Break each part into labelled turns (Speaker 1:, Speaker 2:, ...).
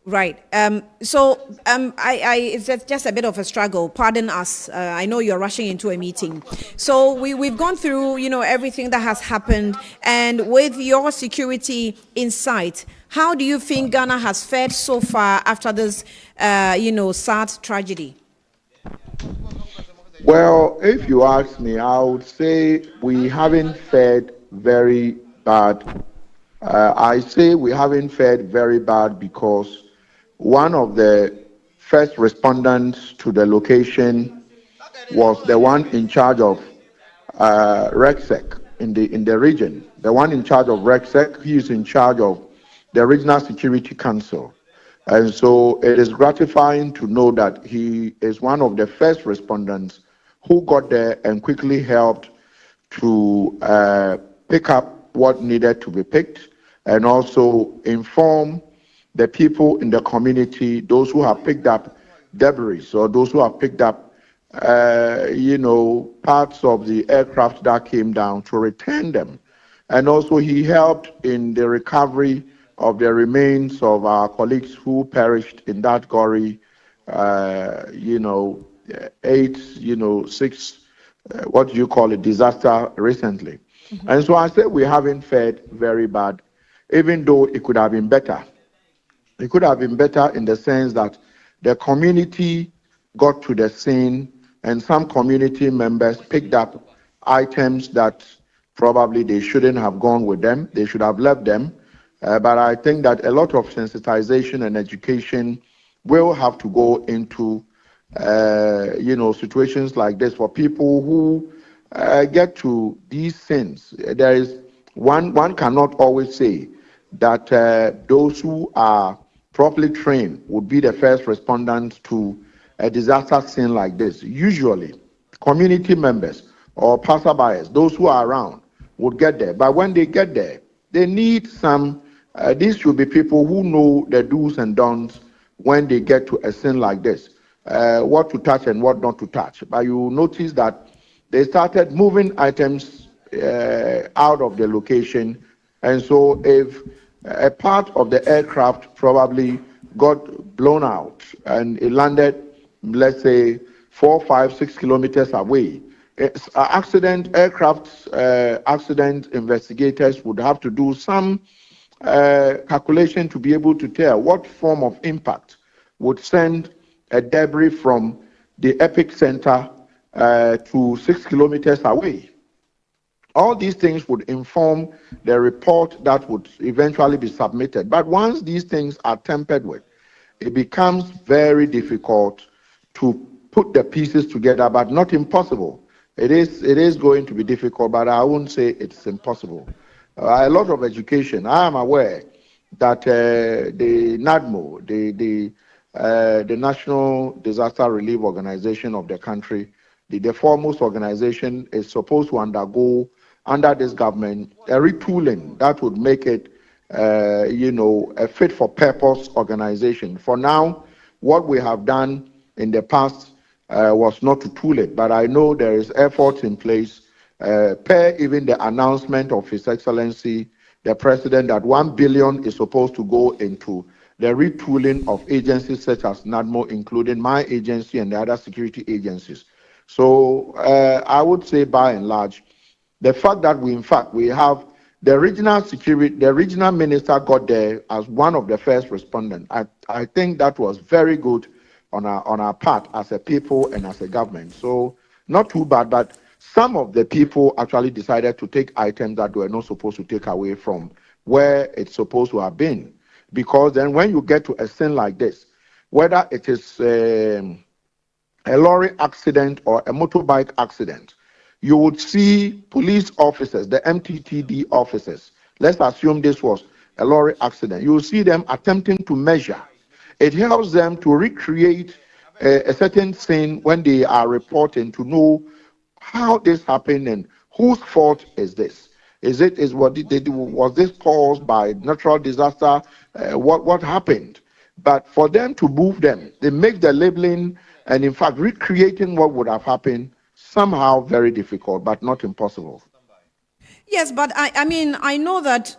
Speaker 1: Right. It's just a bit of a struggle. Pardon us. I know you're rushing into a meeting. So we've gone through, everything that has happened. And with your security in sight, how do you think Ghana has fared so far after this, sad tragedy?
Speaker 2: Well, if you ask me, I would say we haven't fared very bad. I say we haven't fared very bad because one of the first respondents to the location was the one in charge of RECSEC in the region. The one in charge of RECSEC, he is in charge of the Regional Security Council. And so it is gratifying to know that he is one of the first respondents who got there and quickly helped to pick up what needed to be picked and also inform the people in the community, those who have picked up debris or those who have picked up, parts of the aircraft that came down to return them. And also he helped in the recovery of the remains of our colleagues who perished in that gory, six, what do you call it, disaster recently. Mm-hmm. And so I said we haven't fared very bad, even though it could have been better. It could have been better in the sense that the community got to the scene and some community members picked up items that probably they shouldn't have gone with them. They should have left them. But I think that a lot of sensitization and education will have to go into, situations like this for people who get to these sins. There is one cannot always say that those who are properly trained would be the first respondents to a disaster scene like this. Usually, community members or passerbyers, those who are around, would get there. But when they get there, they need some. These should be people who know the do's and don'ts when they get to a scene like this, what to touch and what not to touch. But you notice that they started moving items out of the location, and so if a part of the aircraft probably got blown out and it landed, let's say, 4, 5, 6 kilometers away. Aircraft accident investigators would have to do some calculation to be able to tell what form of impact would send a debris from the epicenter to 6 kilometers away. All these things would inform the report that would eventually be submitted. But once these things are tampered with, it becomes very difficult to put the pieces together, but not impossible. It is going to be difficult, but I won't say it's impossible. A lot of education. I am aware that the NADMO, the National Disaster Relief Organization of the country, the foremost organization, is supposed to undergo under this government a retooling that would make it, a fit for purpose organization. For now, what we have done in the past was not to tool it, but I know there is efforts in place per even the announcement of His Excellency, the President, that 1 billion is supposed to go into the retooling of agencies such as NADMO, including my agency and the other security agencies. So I would say by and large, the fact that we have the regional minister got there as one of the first respondents. I think that was very good on our part as a people and as a government. So not too bad, but some of the people actually decided to take items that were not supposed to take away from where it's supposed to have been. Because then when you get to a scene like this, whether it is a lorry accident or a motorbike accident, you would see police officers, the MTTD officers. Let's assume this was a lorry accident. You will see them attempting to measure. It helps them to recreate a certain scene when they are reporting to know how this happened and whose fault is this. Was this caused by natural disaster? What happened? But for them to move them, they make the labeling and in fact recreating what would have happened somehow very difficult, but not impossible.
Speaker 1: Yes, but I mean, I know that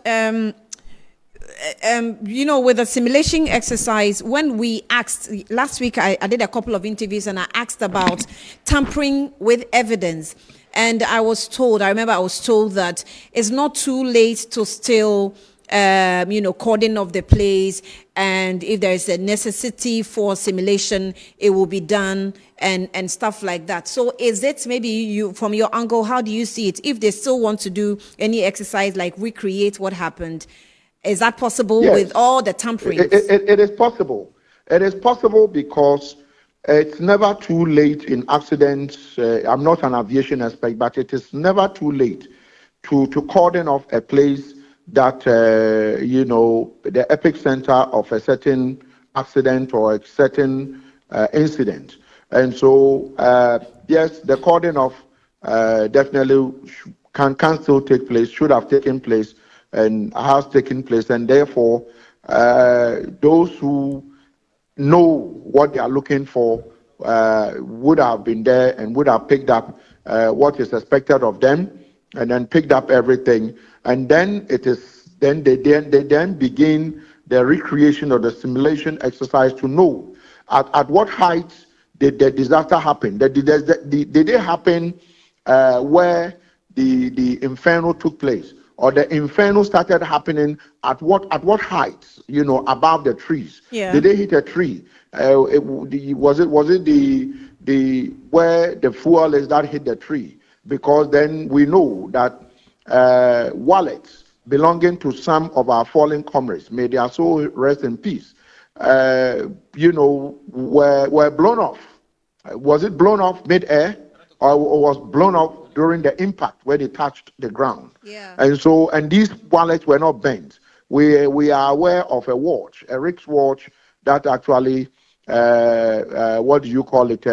Speaker 1: With the simulation exercise, when we asked last week, I did a couple of interviews and I asked about tampering with evidence. And I remember I was told that it's not too late to still, cordon of the place. And if there is a necessity for simulation, it will be done and stuff like that. So is it maybe you, from your angle, how do you see it? If they still want to do any exercise like recreate what happened, is that possible with
Speaker 2: Yes,
Speaker 1: all the tamperings?
Speaker 2: it is possible. It is possible because it's never too late in accidents. I'm not an aviation expert, but it is never too late to cordon off a place that, the epicenter of a certain accident or a certain incident. And so, yes, the cordon off definitely can still take place, should have taken place, and has taken place. And therefore, those who know what they are looking for would have been there and would have picked up what is expected of them, and then picked up everything. And then they then begin the recreation or the simulation exercise to know at what height did the disaster happen. Did it happen where the inferno took place, or the inferno started happening at what heights, above the trees?
Speaker 1: Yeah.
Speaker 2: Did they hit a tree? Was it the where the fuel is that hit the tree? Because then we know that wallets belonging to some of our fallen comrades, may their soul rest in peace, were blown off. Was it blown off mid-air, or was blown off during the impact when they touched the ground?
Speaker 1: Yeah.
Speaker 2: And these wallets were not bent. We are aware of a watch, a Rick's watch, that actually, what do you call it,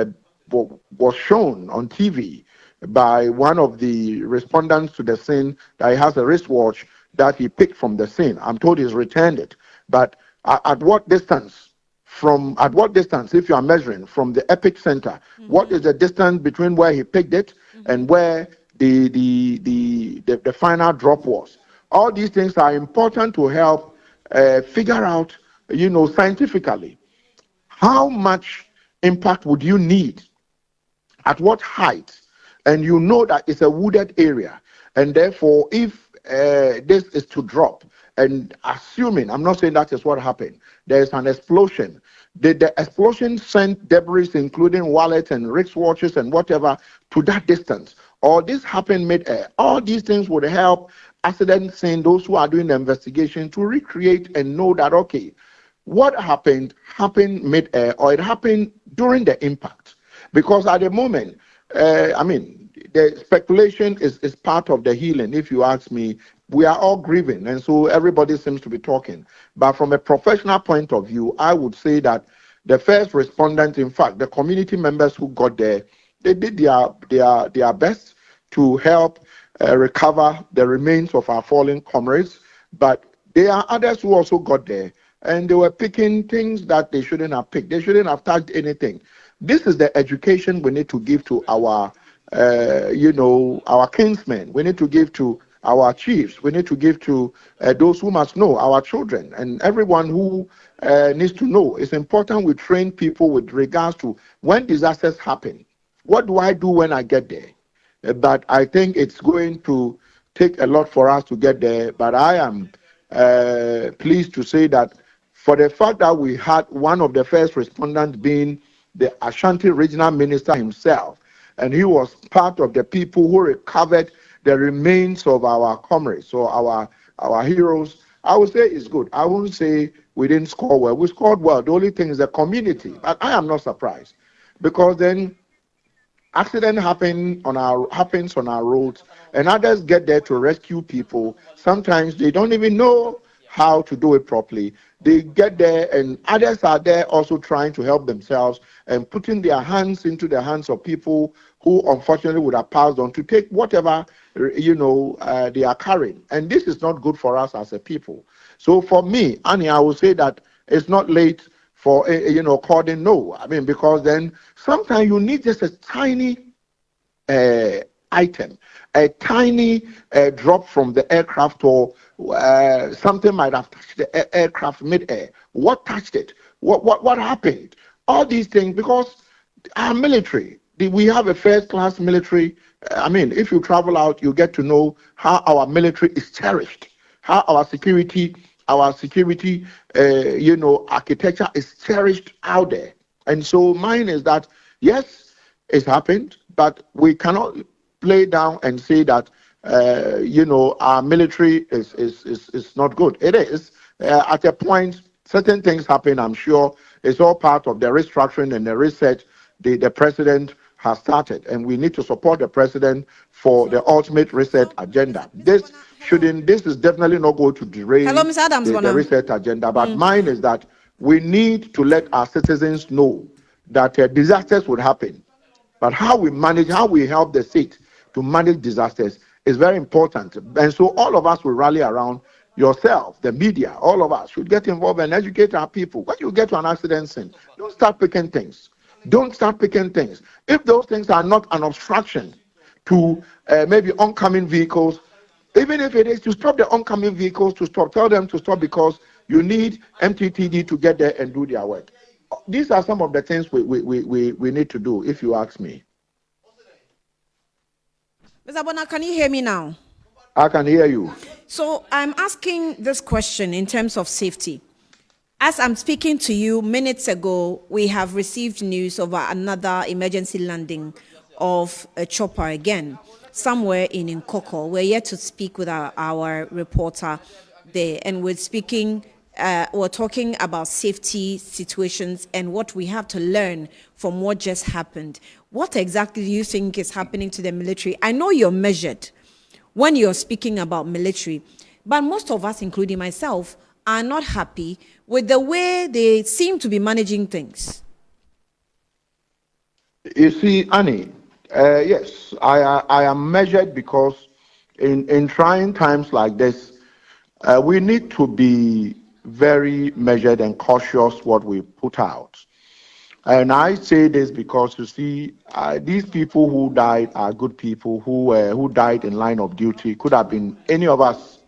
Speaker 2: was shown on TV by one of the respondents to the scene, that he has a wristwatch that he picked from the scene. I'm told he's returned it. But at what distance? If you are measuring from the epicenter, what is the distance between where he picked it and where the final drop was? All these things are important to help figure out, scientifically, how much impact would you need, at what height, and that it's a wooded area, and therefore if this is to drop, and assuming, I'm not saying that is what happened, there is an explosion. Did the explosion send debris, including wallets and wristwatches and whatever, to that distance? Or this happened mid-air? All these things would help accident scene, those who are doing the investigation, to recreate and know that, okay, what happened mid-air, or it happened during the impact. Because at the moment, the speculation is part of the healing, if you ask me. We are all grieving, and so everybody seems to be talking. But from a professional point of view, I would say that the first respondent, in fact, the community members who got there, they did their best to help recover the remains of our fallen comrades. But there are others who also got there, and they were picking things that they shouldn't have picked. They shouldn't have touched anything. This is the education we need to give to our kinsmen. We need to give to our chiefs. We need to give to those who must know, our children, and everyone who needs to know. It's important we train people with regards to when disasters happen. What do I do when I get there? But I think it's going to take a lot for us to get there. But I am pleased to say that for the fact that we had one of the first respondents being the Ashanti regional minister himself, and he was part of the people who recovered the remains of our comrades, so our heroes, I would say it's good. I wouldn't say we didn't score well. We scored well. The only thing is the community. But I am not surprised, because then accident happens on our roads, and others get there to rescue people. Sometimes they don't even know how to do it properly. They get there, and others are there also trying to help themselves and putting their hands into the hands of people who unfortunately would have passed on to take whatever they are carrying. And this is not good for us as a people. So for me, Annie, I would say that it's not late for calling no. Because then sometimes you need just a tiny item, a tiny drop from the aircraft, or something might have touched the aircraft mid-air. What touched it? What happened? All these things, because our military, we have a first-class military. I mean, if you travel out, you get to know how our military is cherished, how our security, architecture is cherished out there. And so mine is that, yes, it's happened, but we cannot play down and say that, our military is not good. It is. At a point, certain things happen, I'm sure. It's all part of the restructuring and the reset the president has started. And we need to support the president for the ultimate reset agenda. This is definitely not going to derail
Speaker 1: Hello, Ms. Adams,
Speaker 2: the reset agenda. But mine is that we need to let our citizens know that disasters would happen. But how we help the state to manage disasters is very important. And so all of us will rally around yourself, the media, all of us should get involved and educate our people. When you get to an accident scene, don't start picking things. Don't start picking things. If those things are not an obstruction to maybe oncoming vehicles, even if it is to stop the oncoming vehicles, to stop, tell them to stop, because you need MTTD to get there and do their work. These are some of the things we need to do, if you ask me.
Speaker 1: Mr. Bonaa, can you hear me now?
Speaker 2: I can hear you.
Speaker 1: So I'm asking this question in terms of safety. As I'm speaking to you minutes ago, we have received news of another emergency landing of a chopper again, somewhere in Nkoko. We're yet to speak with our reporter there, and we're talking about safety situations and what we have to learn from what just happened. What exactly do you think is happening to the military? I know you're measured when you're speaking about military, but most of us, including myself, are not happy with the way they seem to be managing things.
Speaker 2: You see, Annie, yes, I am measured because in trying times like this, we need to be very measured and cautious what we put out. And I say this because, you see, these people who died are good people who died in line of duty. Could have been any of us,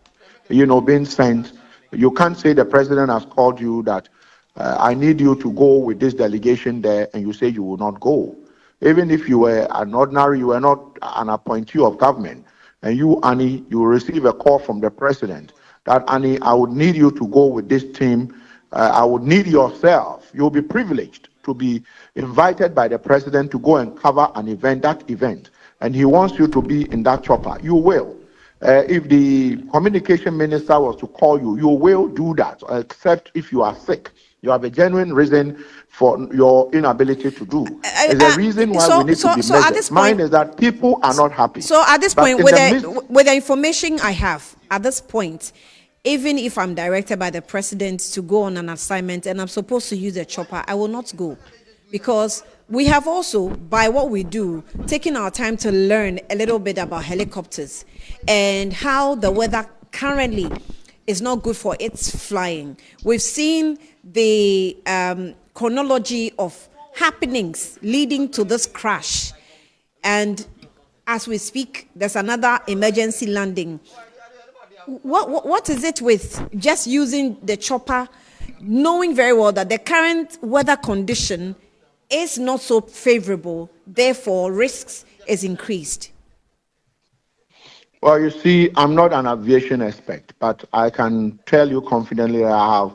Speaker 2: being sent. You can't say the president has called you that I need you to go with this delegation there, and you say you will not go. Even if you were an ordinary, you were not an appointee of government, and you, Annie, you will receive a call from the president that, Annie, I would need you to go with this team. I would need yourself. You'll be privileged to be invited by the president to go and cover that event, and he wants you to be in that chopper. You will. If the communication minister was to call you, you will do that, except if you are sick. You have a genuine reason for your inability to do. There's a reason why we need to be measured. Mine is that people are not happy.
Speaker 1: So at this point, with the information I have, at this point, even if I'm directed by the president to go on an assignment and I'm supposed to use a chopper, I will not go. Because we have also, by what we do, taken our time to learn a little bit about helicopters and how the weather currently is not good for its flying. We've seen the chronology of happenings leading to this crash. And as we speak, there's another emergency landing. What is it with just using the chopper, knowing very well that the current weather condition is not so favorable, therefore risks is increased?
Speaker 2: Well, you see, I'm not an aviation expert, but I can tell you confidently that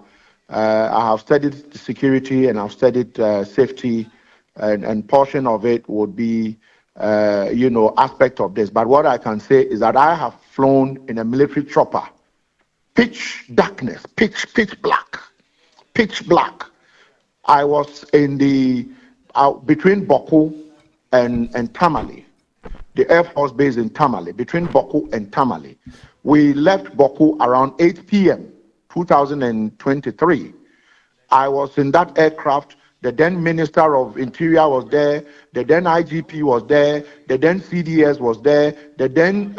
Speaker 2: I have studied security and I've studied safety, and portion of it would be, aspect of this. But what I can say is that I have flown in a military chopper, pitch darkness, pitch black. I was in between Boku and Tamale, the Air Force base in Tamale, between Boku and Tamale. We left Boku around 8 p.m., 2023. I was in that aircraft. The then Minister of Interior was there. The then IGP was there. The then CDS was there. The then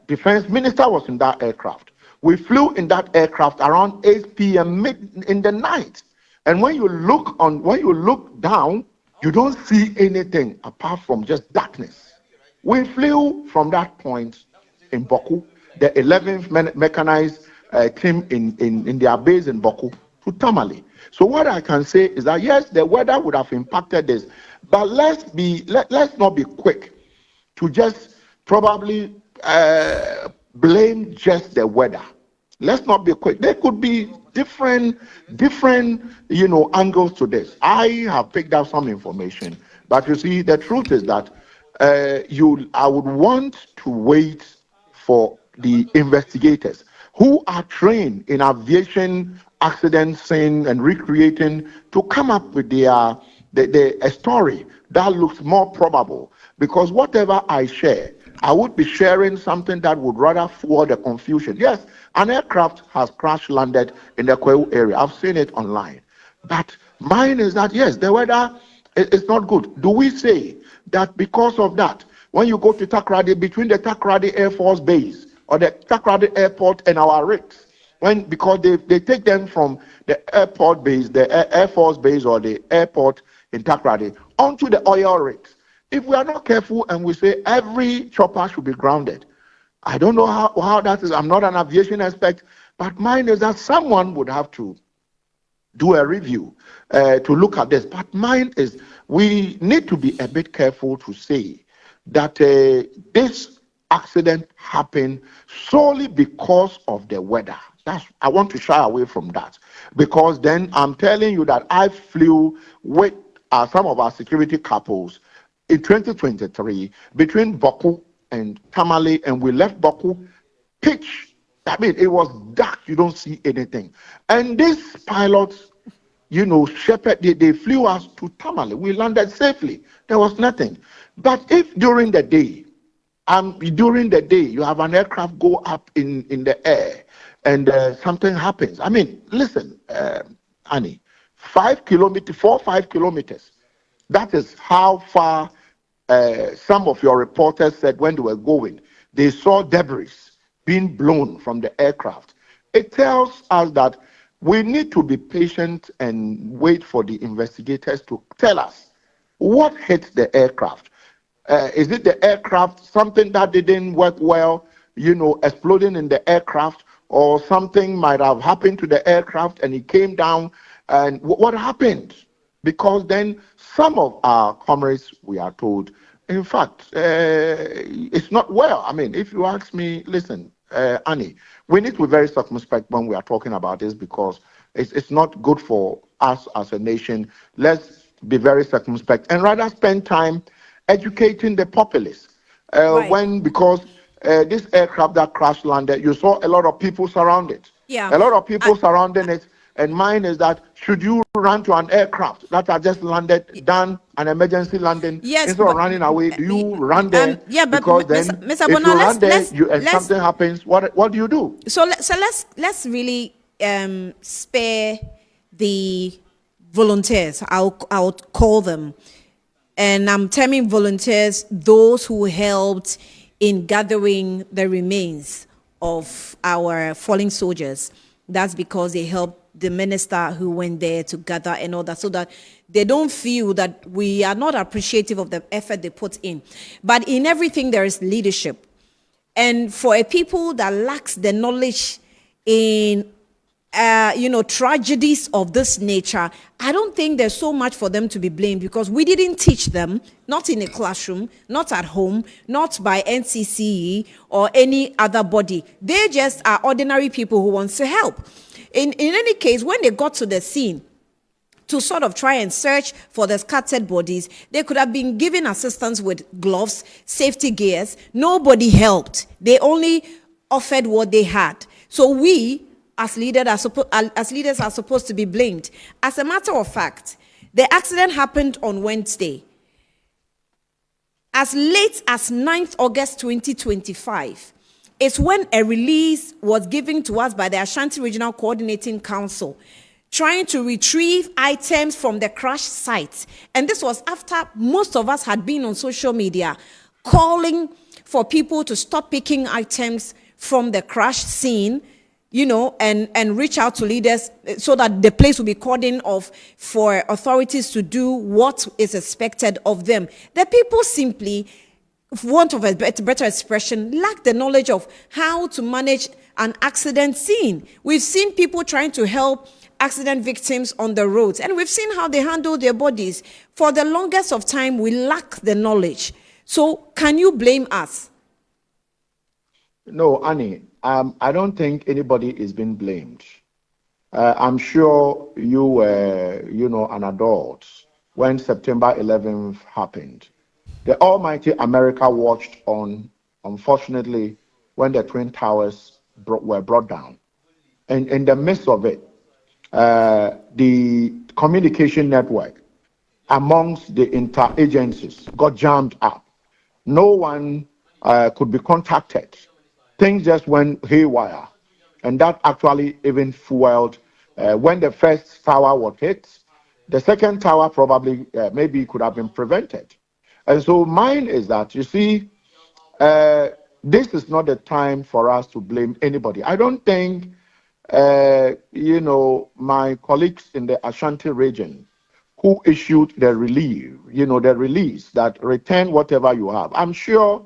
Speaker 2: Defense Minister was in that aircraft. We flew in that aircraft around 8 p.m. mid in the night. And when you look down, you don't see anything apart from just darkness. We flew from that point in Boku, the 11th mechanized team in their base in Boku, to Tamale. So what I can say is that yes, the weather would have impacted this, but let's not be quick to just probably blame just the weather. Let's not be quick. There could be different, angles to this. I have picked up some information, but you see, the truth is that I would want to wait for the investigators who are trained in aviation accident scene and recreating to come up with a story that looks more probable. Because whatever I share, I would be sharing something that would rather fuel the confusion. Yes, an aircraft has crash landed in the Kweu area. I've seen it online. But mine is that, yes, the weather is not good. Do we say that because of that, when you go to Takrady, between the Takrady Air Force Base or the Takrady Airport and our rigs, because they take them from the airport base, the Air Force Base or the airport in Takrady onto the oil rigs. If we are not careful and we say every chopper should be grounded, I don't know how that is. I'm not an aviation expert, but mine is that someone would have to do a review to look at this. But mine is we need to be a bit careful to say that this accident happened solely because of the weather. I want to shy away from that, because then I'm telling you that I flew with some of our security couples in 2023 between Boku and Tamale, and we left Boku pitch. I mean, it was dark, you don't see anything. And these pilots, shepherd, they flew us to Tamale. We landed safely. There was nothing. But if during the day you have an aircraft go up in the air and something happens. I mean, listen, Annie, 5 kilometers, that is how far some of your reporters said when they were going, they saw debris being blown from the aircraft. It tells us that we need to be patient and wait for the investigators to tell us what hit the aircraft. Is it the aircraft, something that didn't work well, exploding in the aircraft, or something might have happened to the aircraft and it came down, and what happened? Because then some of our comrades, we are told, in fact, it's not well. I mean, if you ask me, listen, Annie, we need to be very circumspect when we are talking about this, because it's not good for us as a nation. Let's be very circumspect and rather spend time educating the populace.
Speaker 1: Right.
Speaker 2: Because this aircraft that crash landed, you saw a lot of people surrounded.
Speaker 1: Yeah.
Speaker 2: A lot of people surrounding it. And mine is that, should you run to an aircraft that has just landed, done an emergency landing,
Speaker 1: Yes,
Speaker 2: instead of
Speaker 1: but
Speaker 2: running away, do you run there?
Speaker 1: yeah, but
Speaker 2: Because then,
Speaker 1: Mr.
Speaker 2: if you
Speaker 1: Bonaa,
Speaker 2: run there, and
Speaker 1: let's
Speaker 2: something happens, what do you do?
Speaker 1: so let's really spare the volunteers. I'll call them, and I'm terming volunteers those who helped in gathering the remains of our fallen soldiers. That's because they helped the minister who went there to gather and all that, so that they don't feel that we are not appreciative of the effort they put in. But in everything, there is leadership. And for a people that lacks the knowledge in tragedies of this nature, I don't think there's so much for them to be blamed, because we didn't teach them, not in a classroom, not at home, not by NCCE or any other body. They just are ordinary people who want to help. In any case, when they got to the scene to sort of try and search for the scattered bodies, they could have been given assistance with gloves, safety gears. Nobody helped. They only offered what they had. So we, as leaders are supposed to be blamed. As a matter of fact, the accident happened on Wednesday. As late as 9th August 2025, it's when a release was given to us by the Ashanti Regional Coordinating Council, trying to retrieve items from the crash site. And this was after most of us had been on social media calling for people to stop picking items from the crash scene, and reach out to leaders so that the place will be cordoned off for authorities to do what is expected of them. The people simply for want of a better expression, lack the knowledge of how to manage an accident scene. We've seen people trying to help accident victims on the roads, and we've seen how they handle their bodies. For the longest of time, we lack the knowledge. So can you blame us?
Speaker 2: No, Annie, I don't think anybody is being blamed. I'm sure you were, an adult when September 11th happened. The almighty America watched on, unfortunately, when the Twin Towers were brought down. And in the midst of it, the communication network amongst the interagencies got jammed up. No one could be contacted. Things just went haywire. And that actually even fueled when the first tower was hit. The second tower probably maybe could have been prevented. And so mine is that, you see, this is not the time for us to blame anybody. I don't think, my colleagues in the Ashanti region who issued the release that return whatever you have. I'm sure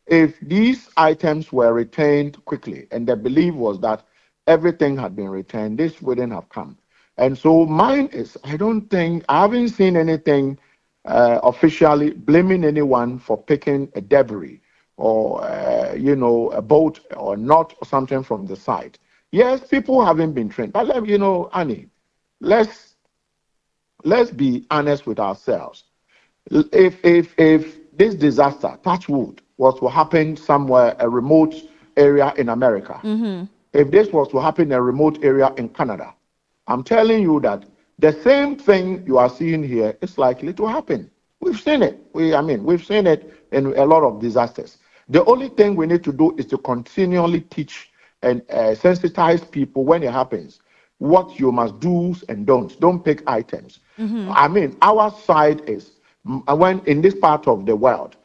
Speaker 2: if these items were returned quickly, and the belief was that everything had been returned, this wouldn't have come. And so mine is, I haven't seen anything officially blaming anyone for picking a debris or, a boat or not something from the side. Yes, people haven't been trained. But, Annie, let's be honest with ourselves. If this disaster, touch wood, was to happen somewhere, a remote area in America, if this was to happen in a remote area in Canada, I'm telling you that the same thing you are seeing here is likely to happen. We've seen it. We've seen it in a lot of disasters. The only thing we need to do is to continually teach and sensitize people when it happens, what you must do and don't. Don't pick items. Our side is, when in this part of the world,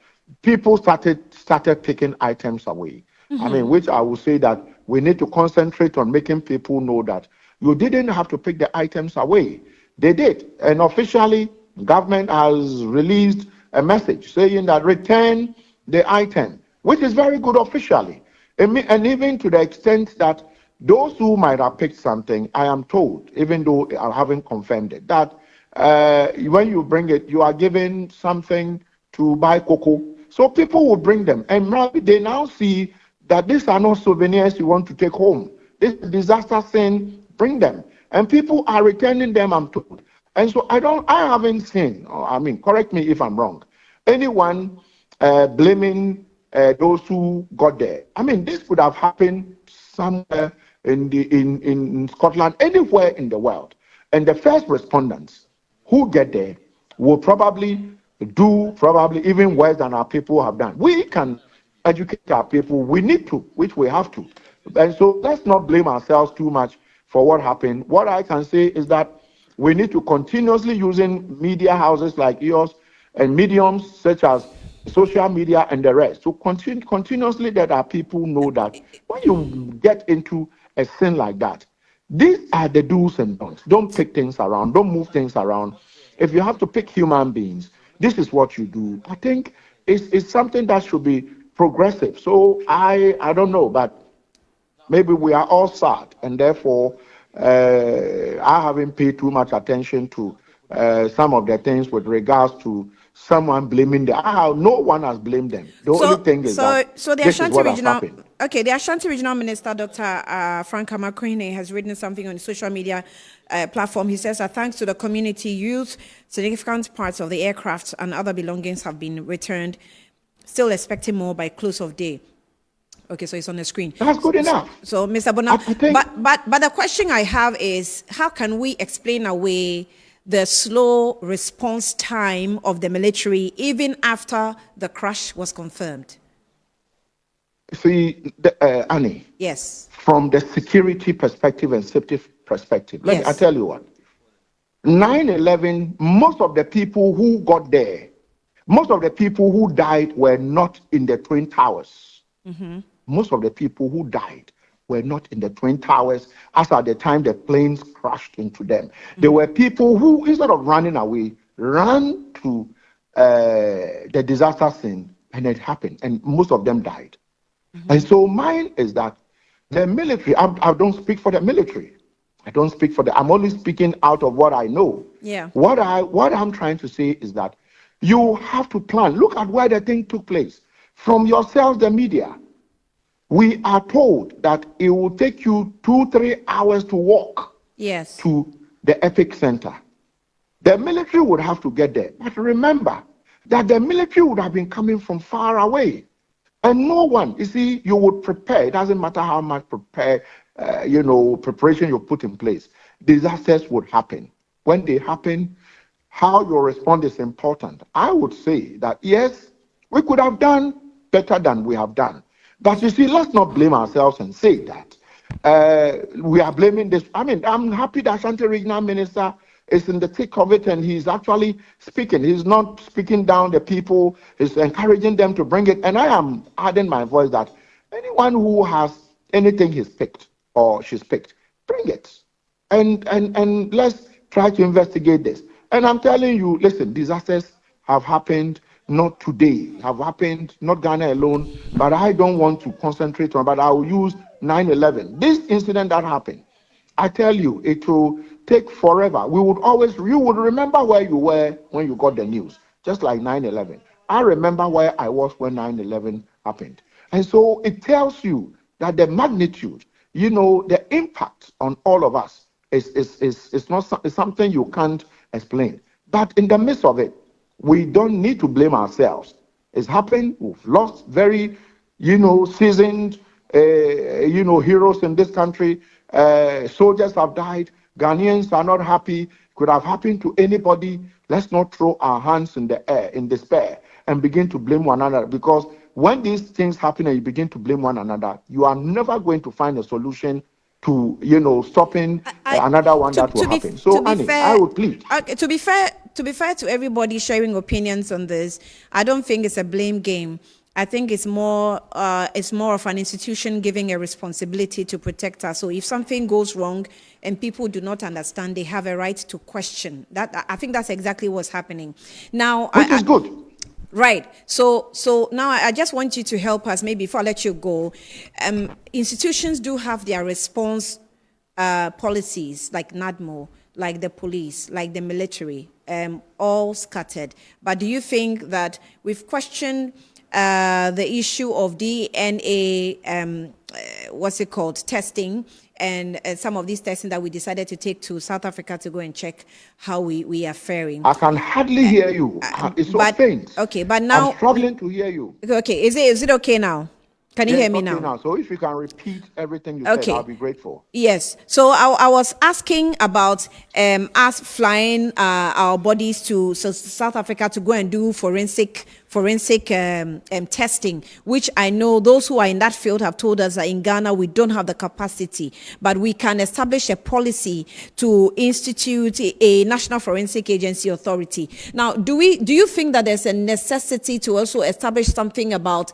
Speaker 2: people started taking items away. Which I will say that we need to concentrate on making people know that you didn't have to pick the items away. They did. And officially, government has released a message saying that return the item, which is very good officially. And even to the extent that those who might have picked something, I am told, even though I haven't confirmed it, that when you bring it, you are given something to buy cocoa. So people will bring them. And maybe they now see that these are not souvenirs you want to take home. This disaster scene, bring them. And people are returning them, I'm told. And so I haven't seen, correct me if I'm wrong, anyone blaming those who got there. This could have happened somewhere in Scotland, anywhere in the world. And the first respondents who get there will probably do even worse than our people have done. We can educate our people. We need to, which we have to. And so let's not blame ourselves too much for what happened. What I can say is that we need to continuously using media houses like yours and mediums such as social media and the rest to continuously let our people know that when you get into a sin like that, these are the do's and don'ts. Don't pick things around. Don't move things around. If you have to pick human beings, this is what you do. I think it's something that should be progressive. So I don't know, but maybe we are all sad, and therefore I haven't paid too much attention to some of the things with regards to someone blaming them. No one has blamed them. The only thing is that
Speaker 1: the
Speaker 2: this
Speaker 1: Ashanti
Speaker 2: is what
Speaker 1: Regional,
Speaker 2: has happened.
Speaker 1: the Ashanti Regional Minister, Dr. Frank Amakwene, has written something on the social media platform. He says that thanks to the community youth, significant parts of the aircraft and other belongings have been returned. Still expecting more by close of day. Okay, so it's on the screen.
Speaker 2: That's good enough.
Speaker 1: So, Mr. Bonaa, but the question I have is, how can we explain away the slow response time of the military even after the crash was confirmed?
Speaker 2: See, Annie.
Speaker 1: Yes.
Speaker 2: From the security perspective and safety perspective, I tell you what. 9/11, most of the people who got there, most of the people who died were not in the Twin Towers. Most of the people who died were not in the Twin Towers as at the time the planes crashed into them. There were people who, instead of running away, ran to the disaster scene, and it happened, and most of them died. And so mine is that the military, I don't speak for the military. I don't speak for the, I'm only speaking out of what I know.
Speaker 1: Yeah.
Speaker 2: What I'm trying to say is that you have to plan. Look at where the thing took place. From yourselves, the media, we are told that it will take you 2-3 hours to walk
Speaker 1: Yes.
Speaker 2: to the Epic Center. The military would have to get there. But remember that the military would have been coming from far away. And no one, you see, you would prepare. It doesn't matter how much preparation you put in place. Disasters would happen. When they happen, how you respond is important. I would say that, yes, we could have done better than we have done. But you see, let's not blame ourselves and say that. We are blaming this. I mean, I'm happy that Ashanti Regional Minister is in the thick of it and he's actually speaking. He's not speaking down the people. He's encouraging them to bring it. And I am adding my voice that anyone who has anything he's picked or she's picked, bring it. And let's try to investigate this. And I'm telling you, listen, disasters have happened not today, have happened, not Ghana alone, but I don't want to concentrate on, but I will use 9/11. This incident that happened, I tell you, it will take forever. You would remember where you were when you got the news, just like 9/11. I remember where I was when 9/11 happened. And so it tells you that the magnitude, the impact on all of us is not something you can't explain. But in the midst of it, we don't need to blame ourselves. It's happened. We've lost very, seasoned, heroes in this country. Soldiers have died. Ghanaians are not happy. Could have happened to anybody. Let's not throw our hands in the air in despair and begin to blame one another. Because when these things happen and you begin to blame one another, you are never going to find a solution to, stopping another one that will happen. So, Annie, I would plead.
Speaker 1: To be fair to everybody sharing opinions on this, I don't think it's a blame game. I think it's more of an institution giving a responsibility to protect us. So if something goes wrong and people do not understand, they have a right to question. That I think that's exactly what's happening now.
Speaker 2: Which is good.
Speaker 1: Right. So now I just want you to help us, maybe before I let you go. Institutions do have their response policies, like NADMO, like the police, like the military, all scattered. But do you think that we've questioned the issue of DNA, testing, and some of these testing that we decided to take to South Africa to go and check how we are faring?
Speaker 2: I can hardly hear you. It's so faint.
Speaker 1: Okay, but now
Speaker 2: I'm struggling to hear you.
Speaker 1: Okay, is it okay now? Can you hear me now?
Speaker 2: So if you can repeat everything you said, I'll be grateful.
Speaker 1: Yes. So I was asking about us flying our bodies to South Africa to go and do forensic testing, which I know those who are in that field have told us that in Ghana we don't have the capacity, but we can establish a policy to institute a National Forensic Agency Authority. Now, do you think that there's a necessity to also establish something about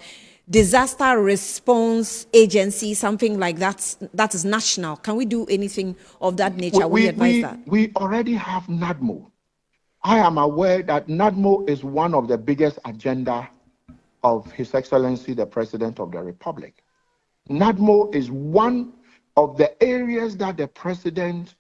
Speaker 1: disaster response agency, something like that is national? Can we do anything of that nature? We advise that.
Speaker 2: We already have NADMO. I am aware that NADMO is one of the biggest agenda of His Excellency, the President of the Republic. NADMO is one of the areas that the President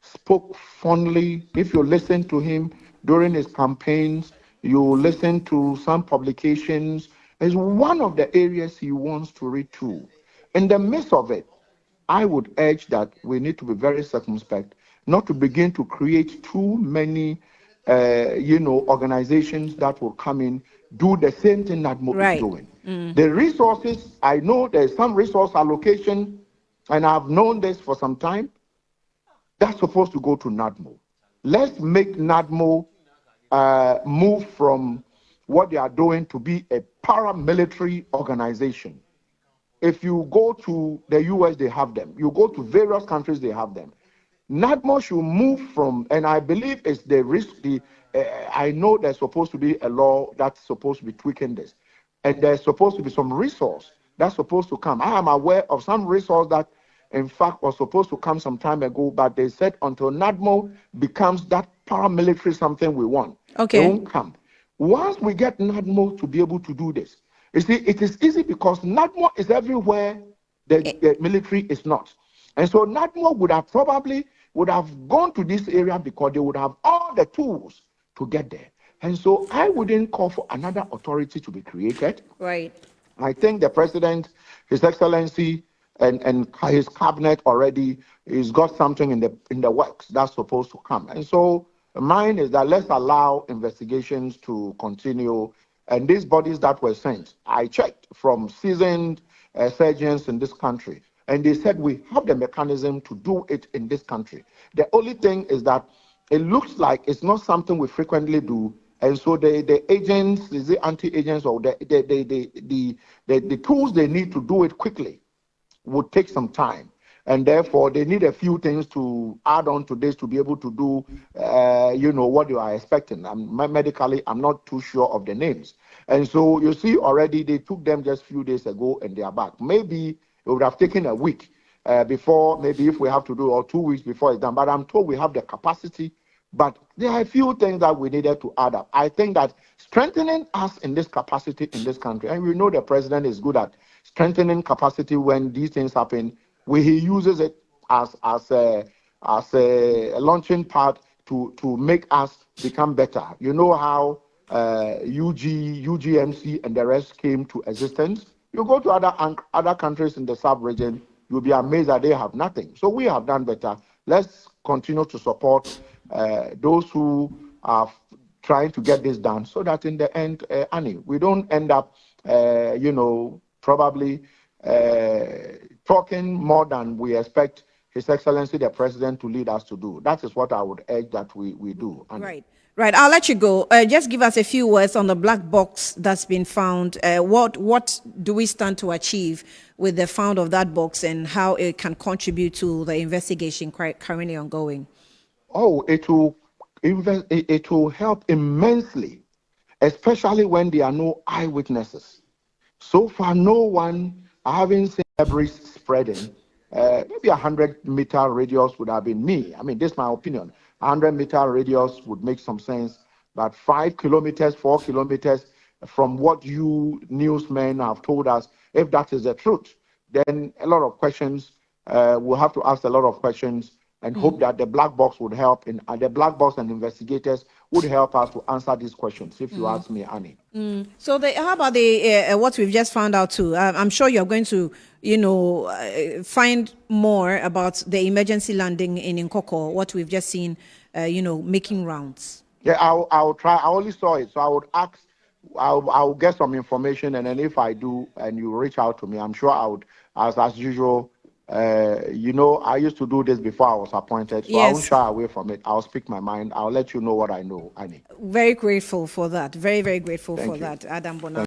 Speaker 2: spoke fondly. If you listen to him during his campaigns, you listen to some publications, is one of the areas he wants to read to. In the midst of it, I would urge that we need to be very circumspect, not to begin to create too many, organizations that will come in, do the same thing that Mo is doing. The resources, I know there's some resource allocation, and I've known this for some time, that's supposed to go to NADMO. Let's make NADMO move from what they are doing to be a paramilitary organization. If you go to the US, they have them. You go to various countries, they have them. NADMO should move from, and I believe it's the risk, I know there's supposed to be a law that's supposed to be tweaking this. And there's supposed to be some resource that's supposed to come. I am aware of some resource that, in fact, was supposed to come some time ago, but they said until NADMO becomes that paramilitary something we want, it won't come. Once we get NADMO to be able to do this, you see, it is easy because NADMO is everywhere the military is not. And so NADMO would have gone to this area because they would have all the tools to get there. And so I wouldn't call for another authority to be created.
Speaker 1: Right.
Speaker 2: I think the president, His Excellency, and his cabinet already has got something in the works that's supposed to come. And so mine is that let's allow investigations to continue. And these bodies that were sent, I checked from seasoned surgeons in this country, and they said we have the mechanism to do it in this country. The only thing is that it looks like it's not something we frequently do. And so the agents, the anti-agents, or the tools they need to do it quickly would take some time. And therefore, they need a few things to add on to this to be able to do, what you are expecting. Medically, I'm not too sure of the names. And so you see already they took them just a few days ago and they are back. Maybe it would have taken a week before, maybe if we have to do, or 2 weeks before it's done. But I'm told we have the capacity. But there are a few things that we needed to add up. I think that strengthening us in this capacity in this country, and we know the president is good at strengthening capacity when these things happen, where he uses it as a launching pad to make us become better. You know how UGMC and the rest came to existence. You go to other countries in the sub-region, you'll be amazed that they have nothing. So we have done better. Let's continue to support those who are trying to get this done, so that in the end, Annie, we don't end up, probably talking more than we expect His Excellency the President to lead us to do. That is what I would urge that we do, Annie.
Speaker 1: Right. I'll let you go. Just give us a few words on the black box that's been found. What do we stand to achieve with the found of that box, and how it can contribute to the investigation currently ongoing?
Speaker 2: Oh, it will help immensely, especially when there are no eyewitnesses. So far, no one, I haven't seen debris spreading. Maybe 100-meter radius would have been me. I mean, this is my opinion. 100-meter radius would make some sense, but 5 kilometers, 4 kilometers, from what you newsmen have told us, if that is the truth, then a lot of questions, we'll have to ask a lot of questions and hope that the black box would help, the black box and investigators would help us to answer these questions, if you ask me, Annie.
Speaker 1: So how about what we've just found out too? I'm sure you're going to, find more about the emergency landing in Nkoko, what we've just seen, making rounds.
Speaker 2: Yeah, I'll try. I only saw it, so I would ask. I'll get some information, and then if I do, and you reach out to me, I'm sure I would, as usual. I used to do this before I was appointed, so I won't shy away from it. I'll speak my mind. I'll let you know what I know, Annie.
Speaker 1: Very grateful for that. Very, very grateful for that, Adam Bonaa.